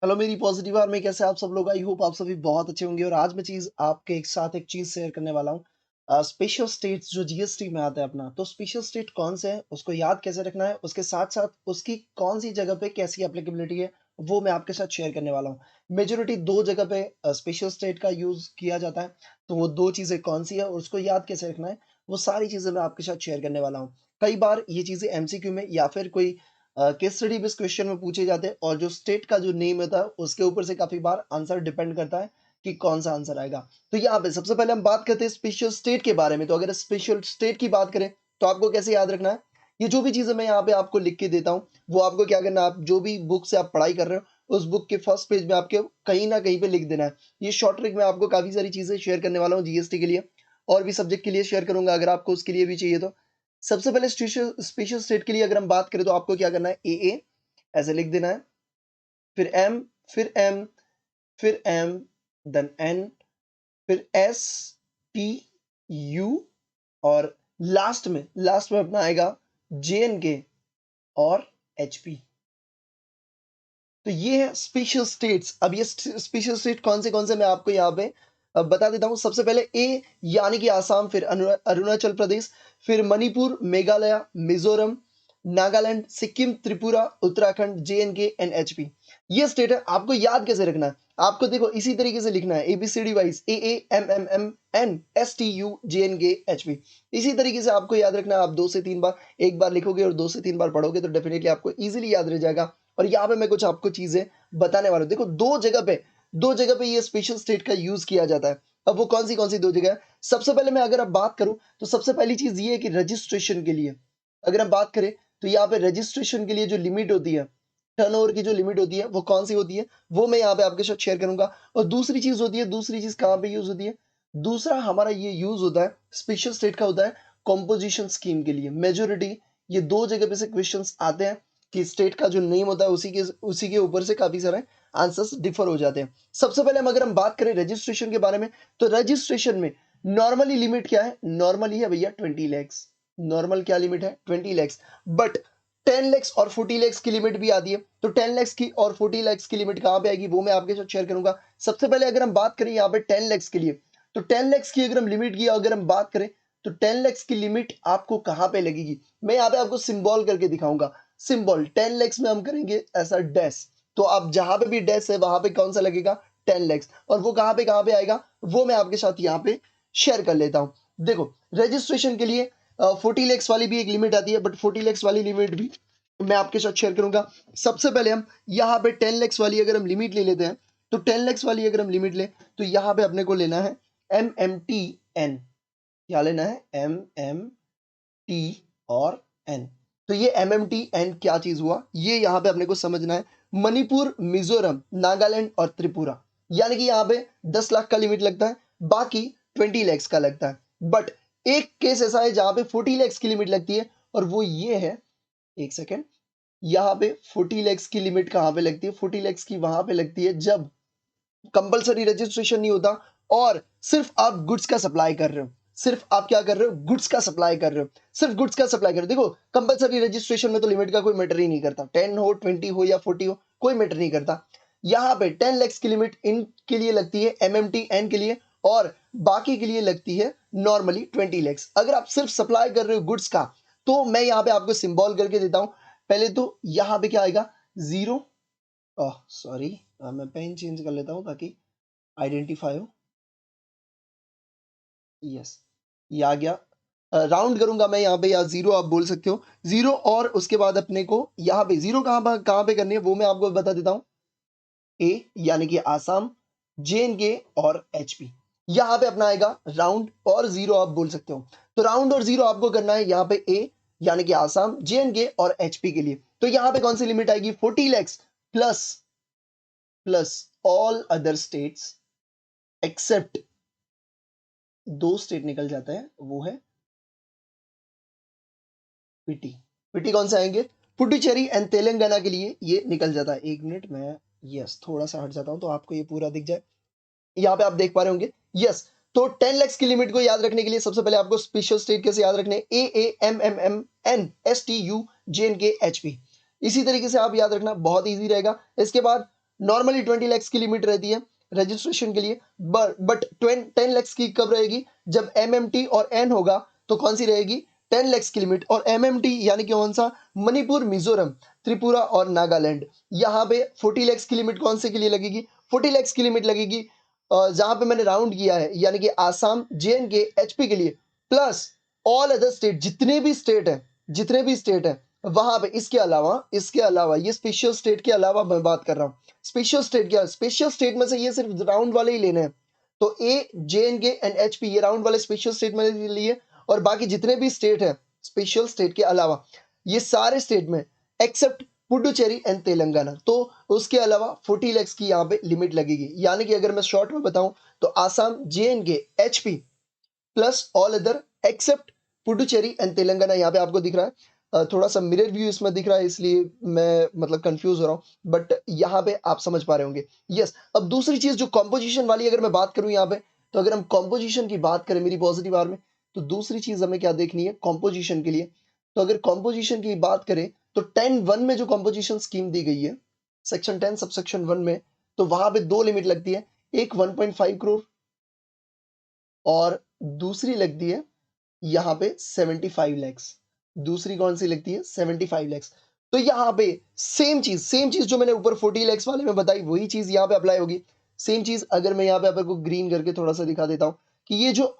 Hello मेरी positive army, कैसे आप सब लोग? आई होप आप सभी बहुत अच्छे होंगे। और आज मैं चीज आपके एक साथ एक चीज शेयर करने वाला हूँ। स्पेशल स्टेट्स जो जीएसटी में आता है अपना, तो स्पेशल स्टेट कौन से है, उसको याद कैसे रखना है, उसके साथ साथ उसकी कौन सी जगह पे कैसी एप्लीकेबिलिटी है, वो मैं आपके साथ शेयर करने वाला हूँ। मेजोरिटी दो जगह पे स्पेशल स्टेट का यूज किया जाता है, तो वो दो चीजें कौन सी है और उसको याद कैसे रखना है, वो सारी चीजें मैं आपके साथ शेयर करने वाला हूँ। कई बार ये चीजें एमसीक्यू में या फिर कोई केस स्टडी बेस्ड क्वेश्चन में पूछे जाते हैं, और जो स्टेट का जो नेम होता है उसके ऊपर से काफी बार आंसर डिपेंड करता है कि कौन सा आंसर आएगा। तो यहाँ पे सबसे पहले हम बात करते हैं स्पेशल स्टेट के बारे में। तो अगर स्पेशल स्टेट की बात करें तो आपको कैसे याद रखना है, ये जो भी चीजें मैं यहाँ पे आपको लिख के देता हूँ, वो आपको क्या करना है, आप जो भी बुक से आप पढ़ाई कर रहे हो उस बुक के फर्स्ट पेज में आपके कहीं ना कहीं पे लिख देना है। ये शॉर्ट ट्रिक में आपको काफी सारी चीजें शेयर करने वाला हूँ जीएसटी के लिए, और भी सब्जेक्ट के लिए शेयर करूंगा अगर आपको उसके लिए भी चाहिए तो। सबसे पहले स्पेशल स्टेट के लिए अगर हम बात करें तो आपको क्या करना है, ए ऐसे लिख देना है, फिर एम, फिर एम, फिर एम, देन एन, फिर एस, टी, यू, और लास्ट में अपना आएगा जे एन के और एच पी। तो ये है स्पेशल स्टेट्स। अब ये स्पेशल स्टेट कौन से मैं आपको यहाँ पे बता देता हूँ। सबसे पहले ए यानी कि आसाम, फिर अरुणाचल प्रदेश, फिर मणिपुर, मेघालय, मिजोरम, नागालैंड, सिक्किम, त्रिपुरा, उत्तराखंड, जे एंड के एंड एच पी। ये स्टेट है। आपको याद कैसे रखना है, आपको देखो इसी तरीके से लिखना है, A B C D wise, A M M M N S T U J N K H P. इसी तरीके से आपको याद रखना है। आप 2 से 3 बार, एक बार लिखोगे और 2 से 3 बार पढ़ोगे तो डेफिनेटली आपको इजीली याद रह जाएगा। और यहाँ पे मैं कुछ आपको चीजें बताने वाला हूँ। देखो दो जगह पे ये स्पेशल स्टेट का यूज किया जाता है। अब वो कौन सी दो जगह है? सबसे पहले मैं अगर आप बात करूं तो सबसे पहली चीज ये है कि रजिस्ट्रेशन के लिए अगर हम बात करें तो यहाँ पे रजिस्ट्रेशन के लिए जो लिमिट होती है, टर्नओवर की जो लिमिट होती है, वो कौन सी होती है, वो मैं यहाँ पे आपके साथ शेयर करूंगा। और दूसरी चीज होती है, दूसरी चीज कहाँ पे यूज होती है, दूसरा हमारा ये यूज होता है स्पेशल स्टेट का होता है कॉम्पोजिशन स्कीम के लिए। मेजोरिटी ये दो जगह पे से क्वेश्चंस आते हैं कि स्टेट का जो नेम होता है उसी के ऊपर से काफी सारे आंसर्स डिफर हो जाते हैं। सबसे पहले अगर हम बात करें रजिस्ट्रेशन के बारे में, तो रजिस्ट्रेशन में नॉर्मली लिमिट क्या है, नॉर्मली है भैया 20 lakhs। नॉर्मल क्या लिमिट है, 20 lakhs। बट 10 lakhs और 40 lakhs की लिमिट भी आती है। तो 10 lakhs की और 40 lakhs की लिमिट कहां पे आएगी, वो मैं आपके साथ शेयर करूंगा। सबसे पहले अगर हम बात करें यहाँ पे 10 lakhs के लिए, तो 10 lakhs की अगर हम लिमिट की अगर हम बात करें तो 10 lakhs की लिमिट आपको कहां पे लगेगी, मैं यहाँ पे आपको सिंबल करके दिखाऊंगा। सिंबल 10 lakhs में हम करेंगे ऐसा डैश, तो आप जहां पे भी डैश है वहां पे कौन सा लगेगा, 10 lakhs। और वो कहां पे आएगा, वो मैं आपके साथ यहाँ पे शेयर कर लेता हूँ। देखो रजिस्ट्रेशन के लिए 40 lakhs वाली भी एक लिमिट आती है, बट 40 lakhs वाली लिमिट भी मैं आपके साथ शेयर करूंगा। सबसे पहले हम यहाँ पे 10 lakhs वाली अगर हम लिमिट ले लेते हैं, तो 10 lakhs वाली अगर हम लिमिट ले तो यहाँ पे अपने को लेना है MMTN। क्या लेना है, MMT और N। तो ये MMTN क्या चीज हुआ, ये यहाँ पे अपने को समझना है। मणिपुर, मिजोरम, नागालैंड और त्रिपुरा, यानी कि यहाँ पे 10 लाख का लिमिट लगता है, बाकी 20 lakhs का लगता है। बट एक केस ऐसा है जहां पे 40 lakhs की लिमिट लगती है, और वो ये है, एक सेकेंड, यहाँ पे 40 lakhs की लिमिट कहाँ पे लगती है, 40 lakhs की वहां पे लगती है जब कंपलसरी रजिस्ट्रेशन नहीं होता और सिर्फ आप गुड्स का सप्लाई कर रहे हो। सिर्फ आप क्या कर रहे हो, गुड्स का सप्लाई कर रहे हो, सिर्फ गुड्स का सप्लाई कर रहे हो। देखो कंपलसरी रजिस्ट्रेशन में तो लिमिट का कोई मैटर ही नहीं करता, 10 हो, 20 हो या 40 हो, कोई मैटर नहीं करता। यहाँ पे 10 lakhs की लिमिट इनके लिए लगती है, MMTN के लिए, और बाकी के लिए लगती है नॉर्मली 20 lakhs। अगर आप सिर्फ सप्लाई कर रहे हो गुड्स का, तो मैं यहाँ पे आपको सिंबल करके देता हूं। पहले तो यहाँ पे क्या आएगा, जीरो, सॉरी, मैं पेन चेंज कर लेता हूँ ताकि आइडेंटिफाई हो। यस, ये आ गया। राउंड करूंगा मैं यहाँ पे, या जीरो आप बोल सकते हो, जीरो। और उसके बाद अपने को यहाँ पे जीरो कहाँ पे करनी है, वो मैं आपको बता देता हूँ। ए यानी कि आसाम, JNK और HP, यहाँ पे अपना आएगा राउंड, और जीरो आप बोल सकते हो। तो राउंड और जीरो आपको करना है यहाँ पे ए यानी कि आसाम, JNK और HP के लिए। तो यहाँ पे कौन सी लिमिट आएगी, 40 lakhs plus plus all other states except, दो स्टेट निकल जाता है, वो है पीटी। पीटी कौन से आएंगे, पुडुचेरी एंड तेलंगाना के लिए ये निकल जाता है। एक मिनट, मैं यस थोड़ा सा हट जाता हूं तो आपको ये पूरा दिख जाए। यहाँ पे आप देख पा रहे होंगे, यस। तो 10 lakhs की लिमिट को याद रखने के लिए सबसे पहले आपको स्पेशल स्टेट कैसे याद रखने, AAMMMNSTU JNK HP। इसी तरीके से आप याद रखना, बहुत इजी रहेगा। इसके बाद नॉर्मली 20 लाख की लिमिट रहती है रजिस्ट्रेशन के लिए, बट 10 लाख की कब रहेगी? जब एमएमटी और एन होगा तो कौन सी रहेगी? 10 लाख की लिमिट। और एमएमटी यानी कि कौन सा? मणिपुर, मिजोरम, त्रिपुरा और नागालैंड। यहाँ पे 40 लाख की लिमिट कौन से के लिए लगेगी? 40 लाख की लिमिट लगेगी जहां पे मैंने राउंड किया है, यानी कि आसाम, जेएनके, एचपी के लिए, प्लस ऑल अदर स्टेट, जितने भी स्टेट है वहां पे। इसके अलावा ये स्पेशल स्टेट के अलावा मैं बात कर रहा हूँ। स्पेशल स्टेट क्या? स्पेशल स्टेट में से ये सिर्फ राउंड वाले ही लेने हैं। तो ए, जेएनके एंड एचपी ये राउंड वाले स्पेशल स्टेट में लिए, और बाकी जितने भी स्टेट है स्पेशल स्टेट के अलावा, ये सारे स्टेट में एक्सेप्ट पुडुचेरी एंड तेलंगाना, तो उसके अलावा 40 लाख की यहाँ पे लिमिट लगेगी। यानी कि अगर मैं शॉर्ट में बताऊं तो Assam, J N K, HP plus all other except Puducherry and Telangana यहाँ पे आपको दिख रहा है। थोड़ा सा मिरर व्यू इसमें दिख रहा है इसलिए मैं मतलब कंफ्यूज हो रहा हूँ, बट यहाँ पे आप समझ पा रहे होंगे। यस, अब दूसरी चीज जो कॉम्पोजिशन वाली अगर मैं बात करूँ यहाँ पे, तो अगर हम कॉम्पोजिशन की बात करें मेरी पॉजिटिव आर में, तो दूसरी चीज हमें क्या देखनी है कॉम्पोजिशन के लिए? तो अगर कॉम्पोजिशन की बात करें तो 10(1) में जो कॉम्पोजिशन स्कीम दी गई है सेक्शन 10 सबसेक्शन 1 में, तो वहां पे दो लिमिट लगती है, एक 1.5 करोड़ और दूसरी लगती है यहाँ पे 75 लैक्स। दूसरी कौन सी लगती है? 75 लैक्स। तो यहाँ पे सेम चीज जो मैंने ऊपर 40 लैक्स वाले में बताई वही चीज यहाँ पे अप्लाई होगी। सेम चीज अगर मैं यहाँ पे आपको ग्रीन करके थोड़ा सा दिखा देता हूँ कि ये जो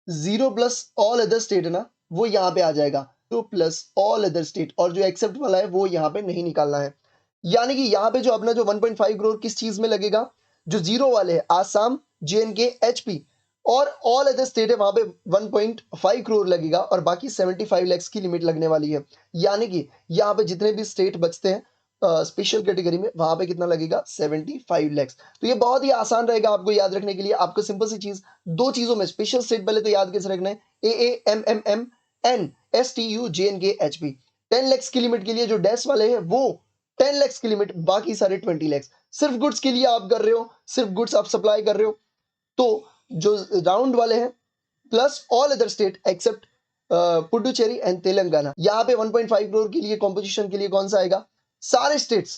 0 प्लस ऑल अदर स्टेट है ना, वो यहाँ पे आ जाएगा। तो प्लस ऑल अदर स्टेट, और जो एक्सेप्ट वाला है वो यहाँ पे नहीं निकालना है। यानी कि यहाँ पे जो अपना जो 1.5 करोड़ किस चीज में लगेगा? जो जीरो वाले है आसाम, जेएनके, एचपी और ऑल अदर स्टेट है वहां पे 1.5 करोड़ लगेगा, और बाकी 75 लैक्स की लिमिट लगने वाली है। यानी कि यहाँ पे जितने भी स्टेट बचते हैं स्पेशल कैटेगरी में, वहां पे कितना लगेगा? 75 लैक्स। तो ये बहुत ही आसान रहेगा आपको याद रखने के लिए। आपको सिंपल सी चीज दो चीजों में स्पेशल स्टेट पहले तो याद कैसे रखना है, AAMMMNSTU JNK HP। 10 लैक्स की लिमिट के लिए जो डैश वाले हैं वो 10 लैक्स की लिमिट, बाकी सारे 20 लैक्स। सिर्फ गुड्स के लिए आप कर रहे हो, सिर्फ गुड्स आप सप्लाई कर रहे हो, तो जो राउंड वाले हैं plus all other state except Puducherry and Telangana, यहाँ पे 1.5 करोड़ के लिए कॉम्पोजिशन के लिए कौन सा आएगा? सारे स्टेट्स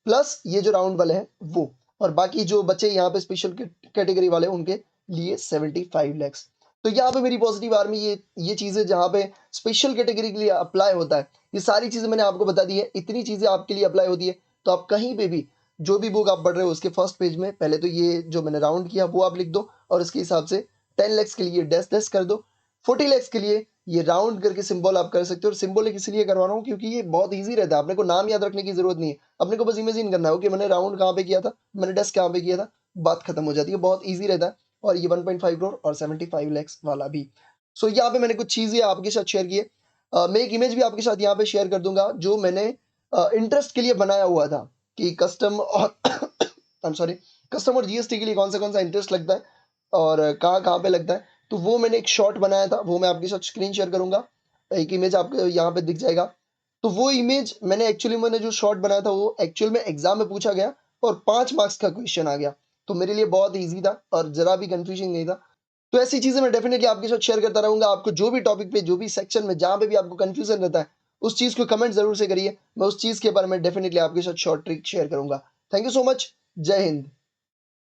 प्लस ये जो राउंड वाले हैं वो, और बाकी जो बच्चे यहाँ पे स्पेशल कैटेगरी वाले उनके लिए 75 लैक्स। तो यहाँ पे मेरी पॉजिटिव आर्मी ये चीजें जहाँ पे स्पेशल कैटेगरी के लिए अप्लाई होता है, ये सारी चीजें मैंने आपको बता दी है। इतनी चीजें आपके लिए अप्लाई होती है, तो आप कहीं पे भी जो भी बुक आप पढ़ रहे हो उसके फर्स्ट पेज में पहले तो ये जो मैंने राउंड किया वो आप लिख दो, और उसके हिसाब से 10 लैक्स के लिए डैश डैश कर दो, 40 लैक्स के लिए ये राउंड करके सिंबल आप कर सकते हो। और सिंबल इसलिए करवा रहा हूँ क्योंकि ये बहुत ईजी रहता है, अपने को नाम याद रखने की जरूरत नहीं है। अपने को बस इमेजिन करना है कि मैंने राउंड कहाँ पे किया था, मैंने डैश कहाँ पे किया था, बात खत्म हो जाती है, बहुत ईजी रहता है। और ये 1.5 करोड़ और 75 लैक्स वाला भी। सो यहाँ पे मैंने कुछ चीजें आपके साथ शेयर की है। मैं एक इमेज भी आपके साथ यहाँ पे शेयर कर दूंगा जो मैंने इंटरेस्ट के लिए बनाया हुआ था कि कस्टम और आई एम सॉरी, कस्टम और जीएसटी के लिए कौन सा इंटरेस्ट लगता है और कहाँ कहाँ पे लगता है। तो वो मैंने एक शॉर्ट बनाया था, वो मैं आपके साथ स्क्रीन शेयर करूंगा, एक इमेज आपको यहाँ पे दिख जाएगा। तो वो इमेज मैंने जो शॉर्ट बनाया था वो एक्चुअल में एग्जाम में पूछा गया और 5 मार्क्स का क्वेश्चन आ गया। तो मेरे लिए बहुत ईजी था और जरा भी कंफ्यूजिंग नहीं था। तो ऐसी चीजें मैं डेफिनेटली आपके साथ शेयर करता रहूंगा। आपको जो भी टॉपिक पे, जो भी सेक्शन में, जहां पे भी आपको कंफ्यूजन रहता है, उस चीज को कमेंट जरूर से करिए। मैं उस चीज के बारे में डेफिनेटली आपके साथ शॉर्ट ट्रिक शेयर करूंगा। Thank you so much. जय हिंद।